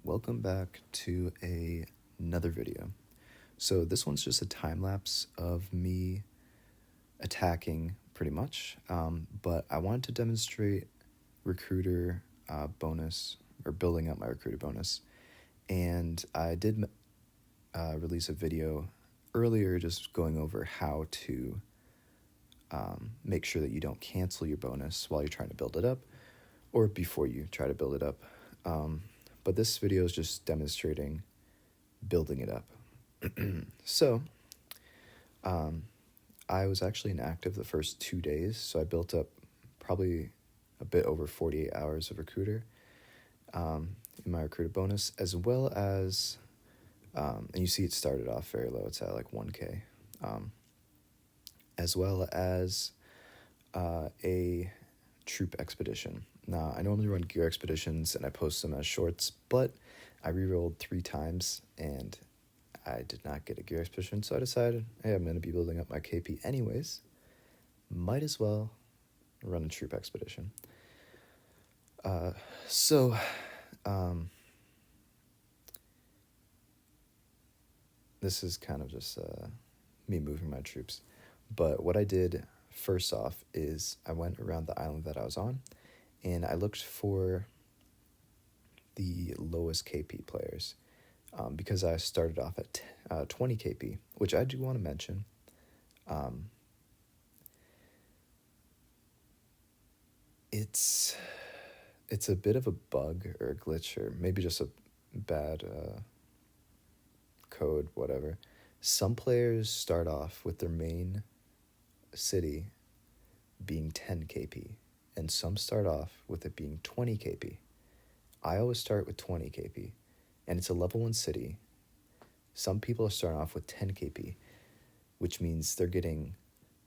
welcome back to another video. So this one's just a time lapse of me attacking pretty much, but I wanted to demonstrate recruiter bonus or building up my recruiter bonus, and I did release a video earlier just going over how to make sure that you don't cancel your bonus while you're trying to build it up or before you try to build it up. But this video is just demonstrating building it up. So, I was actually inactive the first 2 days, so I built up probably a bit over 48 hours of recruiter in my recruiter bonus, as well as, and you see it started off very low, it's at like 1K, as well as a troop expedition. Now, I normally run gear expeditions and I post them as shorts, but I rerolled 3 times and I did not get a gear expedition, so I decided, hey, I'm going to be building up my KP anyways. Might as well run a troop expedition. This is kind of just me moving my troops. But what I did first off is I went around the island that I was on, and I looked for the lowest KP players because I started off at 20 KP, which I do want to mention. It's a bit of a bug or a glitch or maybe just a bad code, whatever. Some players start off with their main city being 10 KP, and some start off with it being 20 KP. I always start with 20 KP, and it's a level 1 city. Some people are starting off with 10 KP, which means they're getting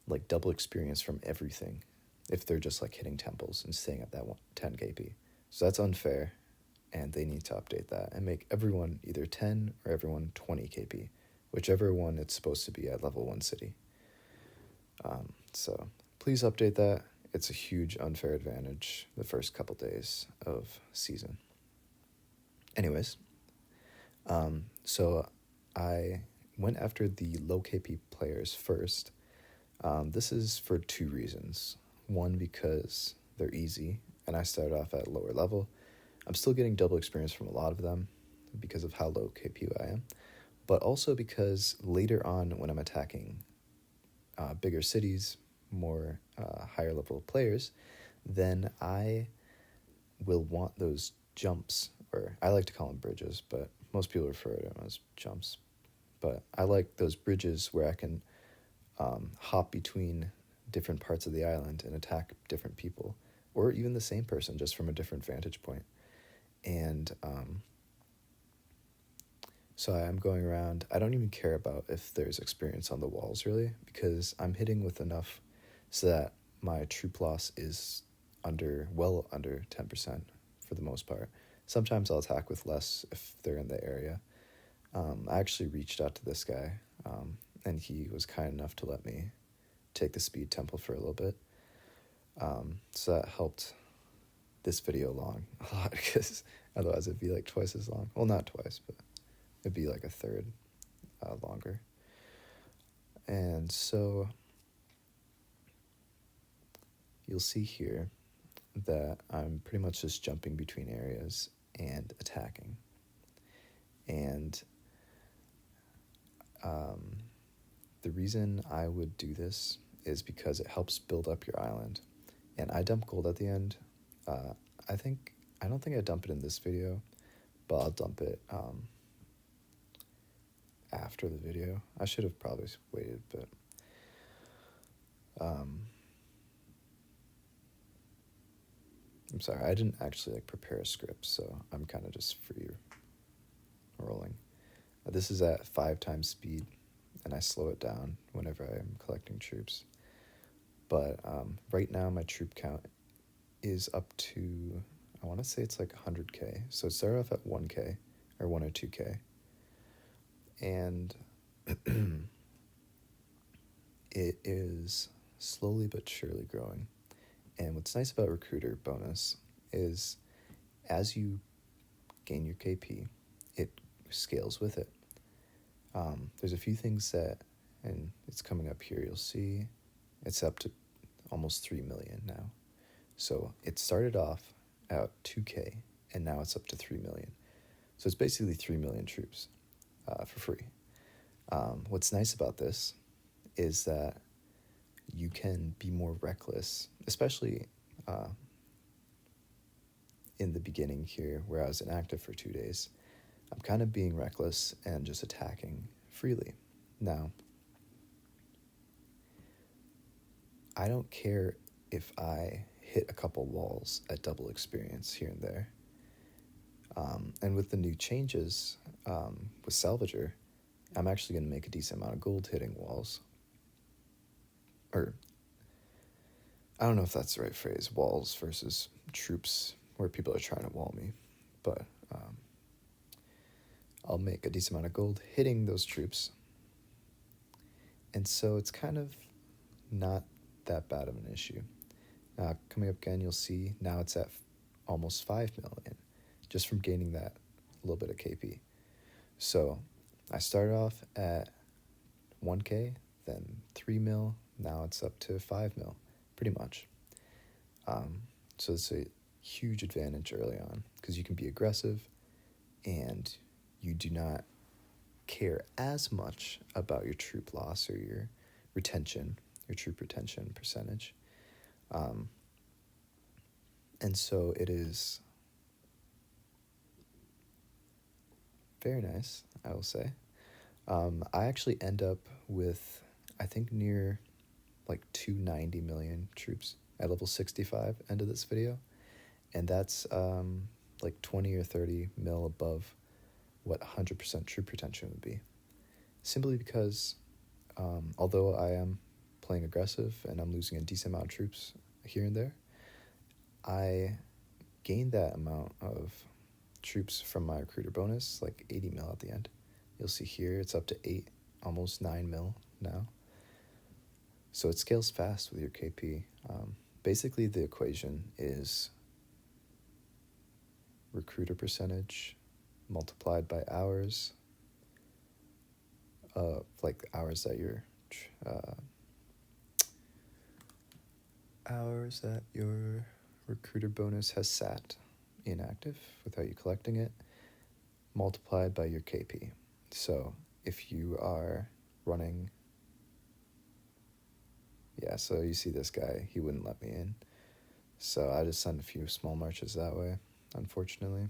like double experience from everything if they're just like hitting temples and staying at that 10 KP. So that's unfair, and they need to update that and make everyone either 10 or everyone 20 KP, whichever one it's supposed to be at level 1 city. So please update that. It's a huge unfair advantage the first couple days of season. Anyways, so I went after the low KP players first. This is for 2 reasons. One, because they're easy, and I started off at lower level. I'm still getting double experience from a lot of them because of how low KP I am, but also because later on when I'm attacking bigger cities, more higher level players, then I will want those jumps, or I like to call them bridges, but most people refer to them as jumps. But I like those bridges where I can hop between different parts of the island and attack different people, or even the same person just from a different vantage point. And so I'm going around. I don't even care about if there's experience on the walls, really, because I'm hitting with enough so that my troop loss is well under 10% for the most part. Sometimes I'll attack with less if they're in the area. I actually reached out to this guy, and he was kind enough to let me take the speed temple for a little bit. So that helped this video along a lot, because otherwise it'd be like twice as long. Well, not twice, but it'd be like a third longer. And so you'll see here that I'm pretty much just jumping between areas and attacking. And the reason I would do this is because it helps build up your island. And I dump gold at the end. I don't think I dump it in this video, but I'll dump it after the video. I should have probably waited, but I'm sorry, I didn't actually prepare a script, so I'm kind of just free rolling. This is at 5 times speed, and I slow it down whenever I'm collecting troops. But right now my troop count is up to, I want to say it's like 100K. So it started off at 1K or 1 or 2K. And it is slowly but surely growing. And what's nice about recruiter bonus is as you gain your KP, it scales with it. There's a few things that, and it's coming up here, you'll see it's up to almost 3 million now. So it started off at 2K, and now it's up to 3 million. So it's basically 3 million troops for free. What's nice about this is that you can be more reckless, especially in the beginning here where I was inactive for 2 days. I'm kind of being reckless and just attacking freely. Now, I don't care if I hit a couple walls at double experience here and there. And with the new changes with Salvager, I'm actually going to make a decent amount of gold hitting walls. Or, I don't know if that's the right phrase, walls versus troops where people are trying to wall me. But I'll make a decent amount of gold hitting those troops. And so it's kind of not that bad of an issue. Coming up again, you'll see now it's at almost 5 million, just from gaining that little bit of KP. So I started off at 1K, then 3 mil, now it's up to 5 mil, pretty much. So it's a huge advantage early on, because you can be aggressive, and you do not care as much about your troop loss or your retention, your troop retention percentage. And so it is very nice, I will say. I actually end up with, I think, near like 290 million troops at level 65 end of this video. And that's like 20 or 30 mil above what 100% troop retention would be. Simply because although I am playing aggressive and I'm losing a decent amount of troops here and there, I gained that amount of troops from my recruiter bonus, like 80 mil at the end. You'll see here it's up to 8, almost 9 mil now. So it scales fast with your KP. Basically, the equation is recruiter percentage multiplied by hours, like hours that your recruiter bonus has sat inactive without you collecting it, multiplied by your KP. So if you are running, so you see this guy, he wouldn't let me in. So I just sent a few small marches that way, unfortunately.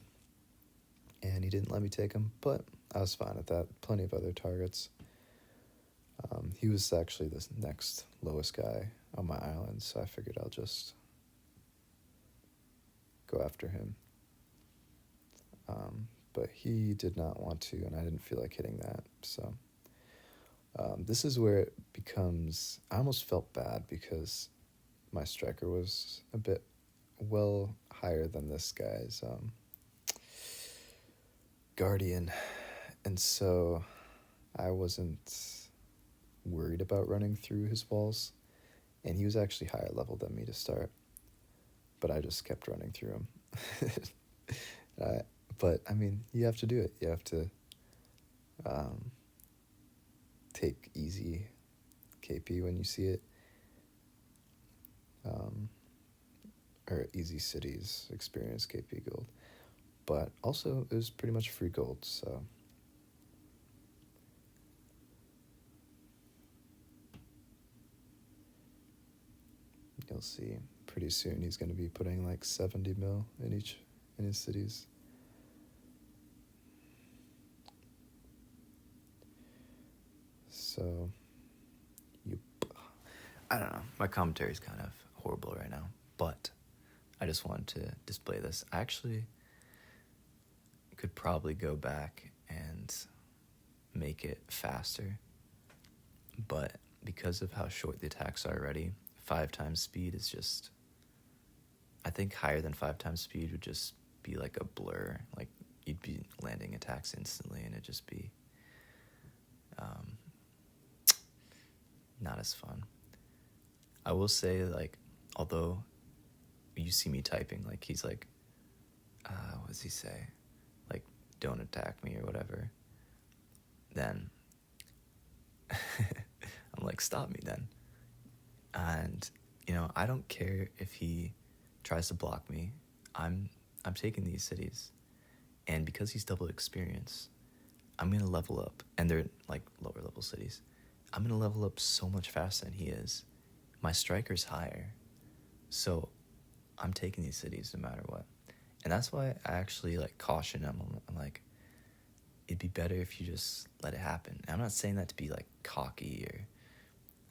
And he didn't let me take him, but I was fine with that. Plenty of other targets. He was actually the next lowest guy on my island, so I figured I'll just go after him. But he did not want to, and I didn't feel like hitting that. So this is where it becomes, I almost felt bad because my striker was a bit well higher than this guy's guardian. And so I wasn't worried about running through his walls. And he was actually higher level than me to start. But I just kept running through him. But, I mean, you have to do it. You have to take easy KP when you see it. Or easy cities experience KP gold. But also, it was pretty much free gold, so... You'll see pretty soon he's going to be putting like 70 mil in his cities. So, I don't know. My commentary is kind of horrible right now, but I just wanted to display this. I actually could probably go back and make it faster, but because of how short the attacks are already, 5 times speed is just, I think higher than 5 times speed would just be like a blur. Like, you'd be landing attacks instantly and it'd just be not as fun. I will say, like, although you see me typing, like, he's like, what does he say? don't attack me or whatever, then I'm like, stop me then. And, I don't care if he tries to block me. I'm taking these cities. And because he's double experience, I'm going to level up. And they're like lower level cities. I'm going to level up so much faster than he is. My striker's higher. So I'm taking these cities no matter what. And that's why I actually like caution him. I'm like, it'd be better if you just let it happen. And I'm not saying that to be like cocky or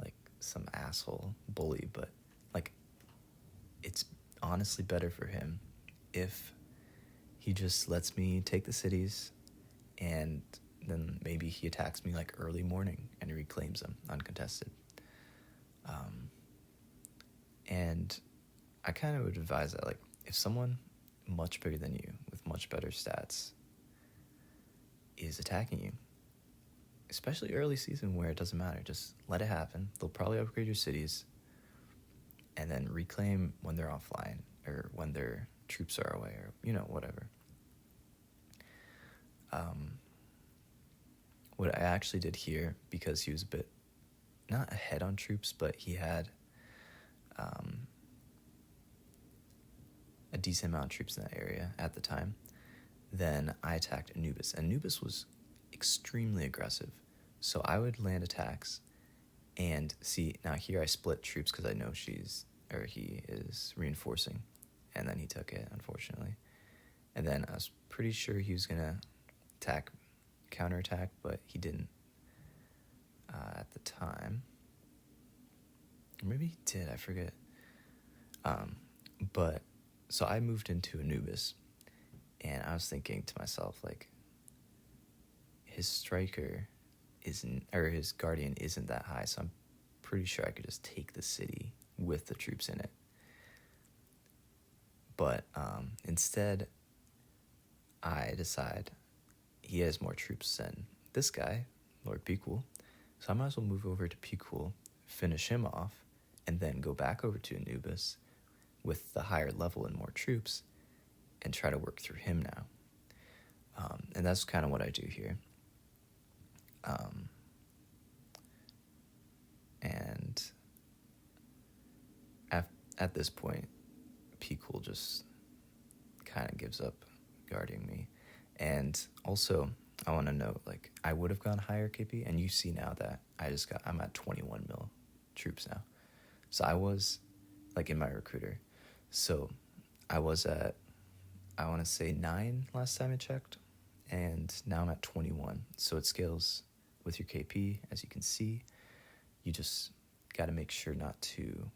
like some asshole bully, but like it's honestly better for him if he just lets me take the cities, and then maybe he attacks me like early morning and reclaims them uncontested. And I kind of would advise that, like, if someone much bigger than you with much better stats is attacking you, especially early season where it doesn't matter, just let it happen. They'll probably upgrade your cities and then reclaim when they're offline or when their troops are away or, whatever. What I actually did here, because he was a bit, not ahead on troops, but he had a decent amount of troops in that area at the time, then I attacked Anubis. And Anubis was extremely aggressive. So I would land attacks and see, now here I split troops because I know he is reinforcing. And then he took it, unfortunately. And then I was pretty sure he was going to counterattack, but he didn't at the time. Or maybe he did, I forget. But so I moved into Anubis, and I was thinking to myself, like, his striker his guardian isn't that high, so I'm pretty sure I could just take the city with the troops in it. But instead, I decide he has more troops than this guy, Lord Pikul, so I might as well move over to Pikul, finish him off, and then go back over to Anubis with the higher level and more troops and try to work through him now. And that's kind of what I do here. And at this point, Pikul just kind of gives up guarding me. And also, I want to note, like, I would have gone higher KP, and you see now that I'm at 21 mil troops now. So I was, like, in my recruiter. So I was at, I want to say 9 last time I checked, and now I'm at 21. So it scales with your KP, as you can see. You just got to make sure not to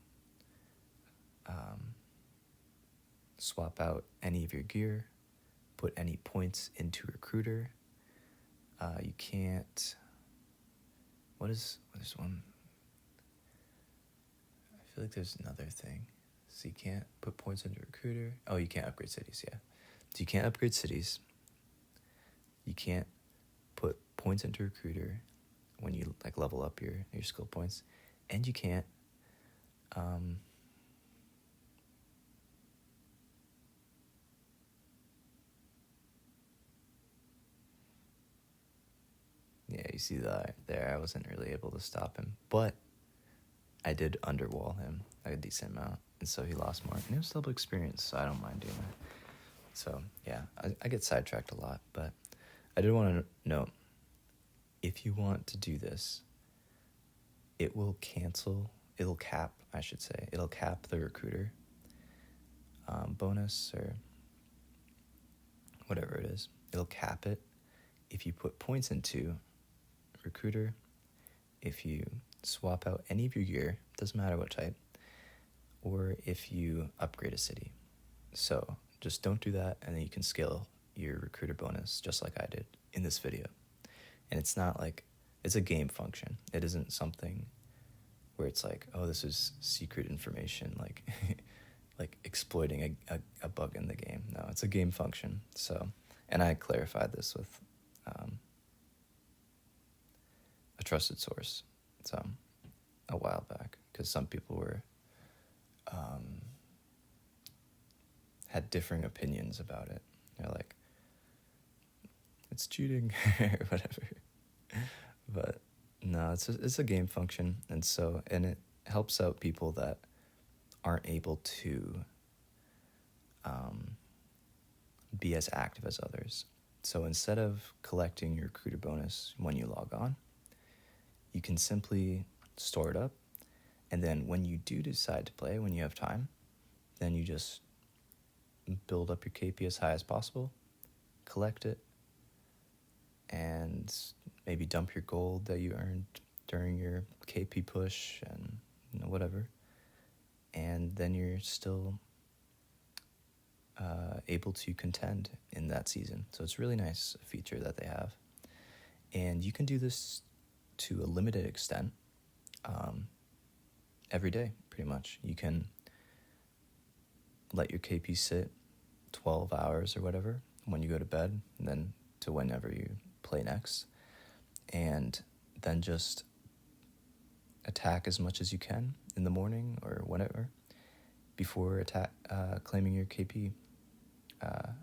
swap out any of your gear, put any points into recruiter. You can't, what is one? I feel like there's another thing. So you can't put points into recruiter. Oh, you can't upgrade cities, yeah. So you can't upgrade cities. You can't put points into recruiter when you like level up your skill points. And you can't yeah, you see that there, I wasn't really able to stop him. But I did underwall him a decent amount, and so he lost more. And it was double experience, so I don't mind doing that. So, yeah, I get sidetracked a lot, but I did want to note, if you want to do this, it'll cap the recruiter bonus or whatever it is. It'll cap it if you put points into recruiter, if you swap out any of your gear, doesn't matter what type, or if you upgrade a city. So just don't do that, and then you can scale your recruiter bonus just like I did in this video. And it's not like, it's a game function. It isn't something where it's like, oh, this is secret information, like like exploiting a bug in the game. No, it's a game function. So, and I clarified this with a trusted source, so a while back, because some people were had differing opinions about it. They're like, it's cheating or whatever. But no, it's a game function, and it helps out people that aren't able to be as active as others. So instead of collecting your recruiter bonus when you log on, you can simply store it up, and then when you do decide to play, when you have time, then you just build up your KP as high as possible, collect it, and maybe dump your gold that you earned during your KP push and whatever. And then you're still able to contend in that season. So it's a really nice feature that they have. And you can do this to a limited extent every day, pretty much. You can let your KP sit 12 hours or whatever when you go to bed, and then to whenever you play next. And then just attack as much as you can in the morning or whatever before claiming your KP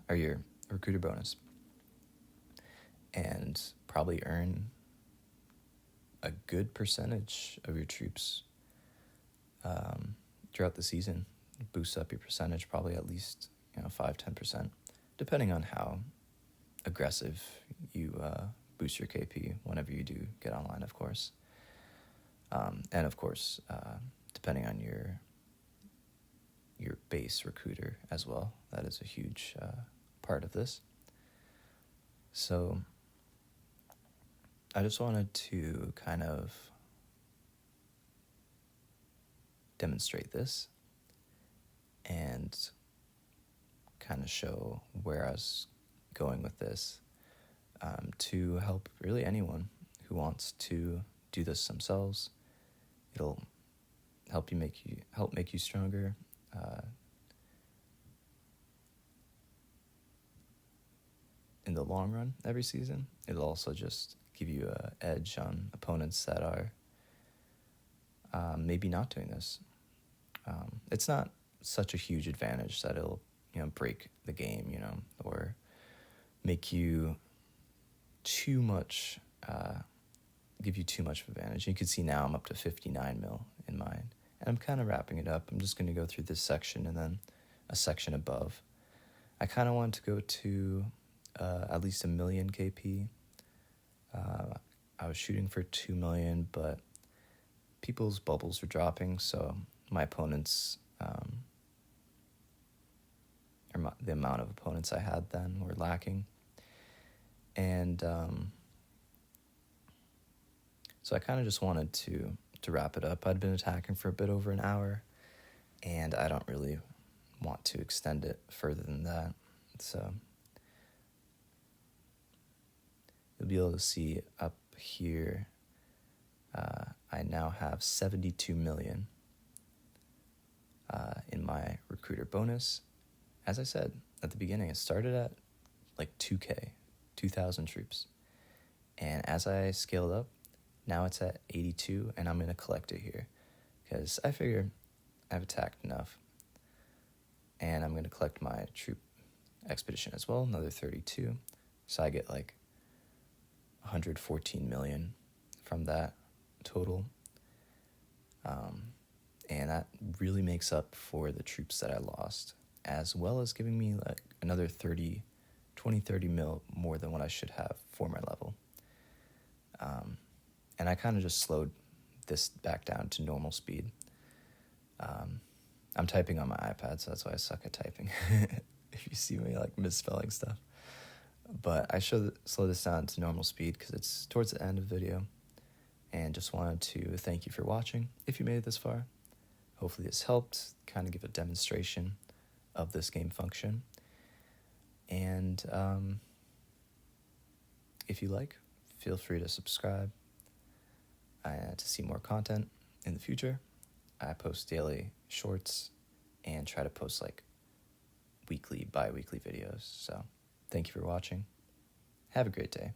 or your recruiter bonus, and probably earn a good percentage of your troops throughout the season. Boosts up your percentage probably at least 5-10%, depending on how aggressive you boost your KP whenever you do get online, of course. And of course, depending on your base recruiter as well. That is a huge part of this. So I just wanted to kind of demonstrate this and kind of show where I was going with this, to help really anyone who wants to do this themselves. It'll help make you stronger. In the long run, every season, it'll also just give you an edge on opponents that are maybe not doing this. It's not such a huge advantage that it'll break the game, or make you too much, give you too much advantage. You can see now I'm up to 59 mil in mine, and I'm kind of wrapping it up. I'm just going to go through this section and then a section above. I kind of want to go to at least 1 million KP. I was shooting for 2 million, but people's bubbles were dropping, so my opponents, the amount of opponents I had then were lacking. And so I kind of just wanted to wrap it up. I'd been attacking for a bit over an hour, and I don't really want to extend it further than that. So you'll be able to see up here, I now have 72 million in my recruiter bonus. As I said at the beginning, it started at like 2,000 troops. And as I scaled up, now it's at 82, and I'm going to collect it here because I figure I've attacked enough. And I'm going to collect my troop expedition as well, another 32. So I get like 114 million from that total. And that really makes up for the troops that I lost, as well as giving me like another 30 mil more than what I should have for my level. And I kind of just slowed this back down to normal speed. I'm typing on my iPad, so that's why I suck at typing. If you see me like misspelling stuff. But I slow this down to normal speed because it's towards the end of the video. And just wanted to thank you for watching, if you made it this far. Hopefully this helped kind of give a demonstration of this game function. And if you like, feel free to subscribe to see more content in the future. I post daily shorts and try to post like weekly, bi-weekly videos. So thank you for watching. Have a great day.